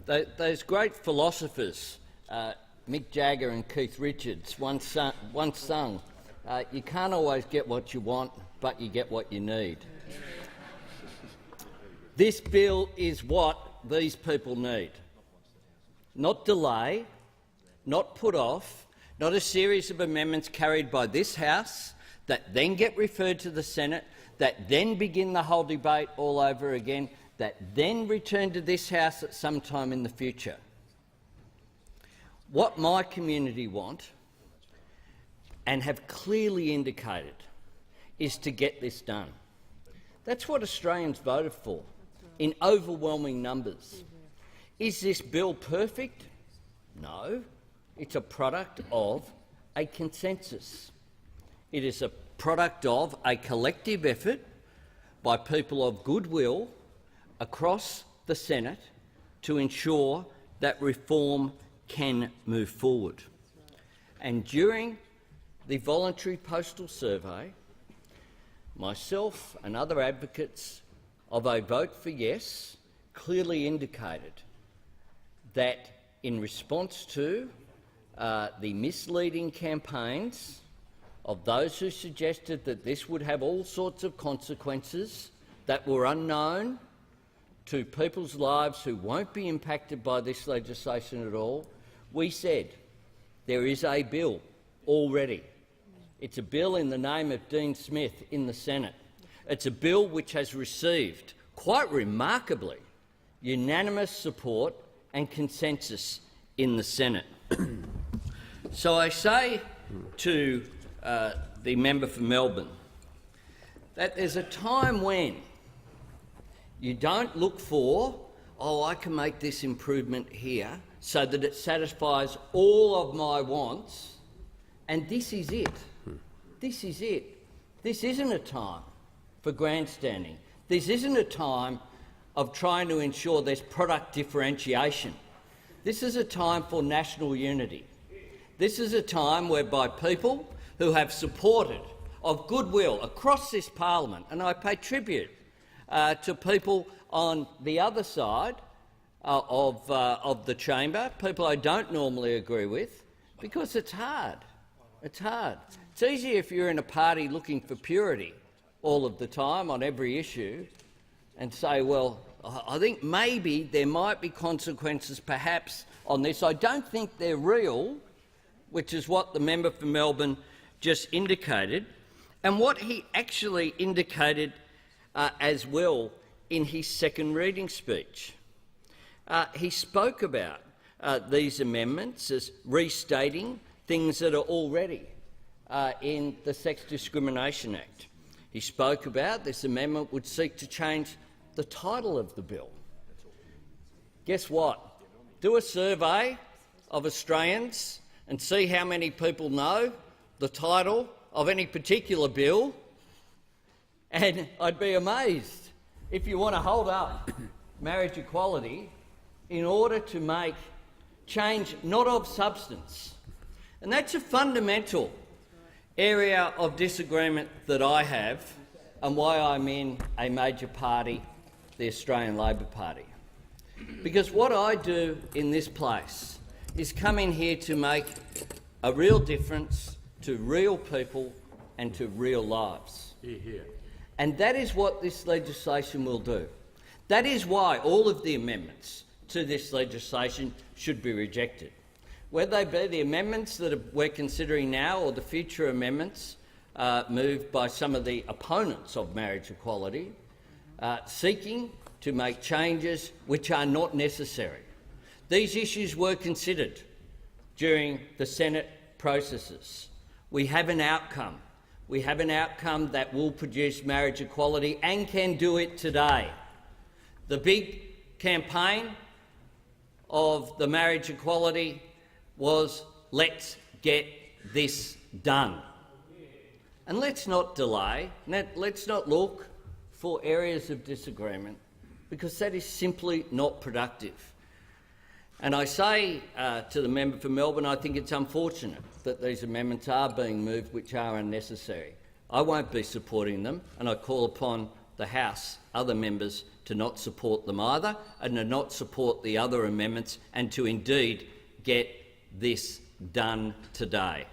those great philosophers, Mick Jagger and Keith Richards, once sung, you can't always get what you want, but you get what you need. This bill is what these people need. Not delay, not put off, not a series of amendments carried by this House that then get referred to the Senate, that then begin the whole debate all over again, that then return to this House at some time in the future. What my community want, and have clearly indicated, is to get this done. That's what Australians voted for, in overwhelming numbers. Is this bill perfect? No. It's a product of a consensus. It is a product of a collective effort by people of goodwill across the Senate to ensure that reform can move forward. And during the voluntary postal survey, myself and other advocates of a vote for yes clearly indicated that in response to the misleading campaigns of those who suggested that this would have all sorts of consequences that were unknown to people's lives who won't be impacted by this legislation at all, we said there is a bill already. It's a bill in the name of Dean Smith in the Senate. It's a bill which has received, quite remarkably, unanimous support and consensus in the Senate. So I say to the member for Melbourne that there's a time when you don't look for, oh, I can make this improvement here so that it satisfies all of my wants, and this is it. This is it. This isn't a time for grandstanding. This isn't a time of trying to ensure there's product differentiation. This is a time for national unity. This is a time whereby people who have supported of goodwill across this parliament, and I pay tribute to people on the other side of the chamber, people I don't normally agree with, because it's hard. It's hard. It's easy if you're in a party looking for purity all of the time on every issue and say, well, I think maybe there might be consequences perhaps on this. I don't think they're real, which is what the member for Melbourne just indicated, and what he actually indicated as well in his second reading speech. He spoke about these amendments as restating things that are already in the Sex Discrimination Act. He spoke about this amendment would seek to change the title of the bill. Guess what? Do a survey of Australians and see how many people know the title of any particular bill, and I'd be amazed. If you want to hold up marriage equality in order to make change not of substance, and that's a fundamental area of disagreement that I have and why I'm in a major party, the Australian Labor Party. Because what I do in this place is come in here to make a real difference to real people and to real lives. Hear, hear. And that is what this legislation will do. That is why all of the amendments to this legislation should be rejected. Whether they be the amendments that we're considering now or the future amendments moved by some of the opponents of marriage equality, seeking to make changes which are not necessary. These issues were considered during the Senate processes. We have an outcome. We have an outcome that will produce marriage equality and can do it today. The big campaign of the marriage equality was, let's get this done. And let's not delay, let's not look for areas of disagreement, because that is simply not productive. And I say to the member for Melbourne, I think it's unfortunate that these amendments are being moved which are unnecessary. I won't be supporting them, and I call upon the House, other members, to not support them either and to not support the other amendments and to indeed get this done today.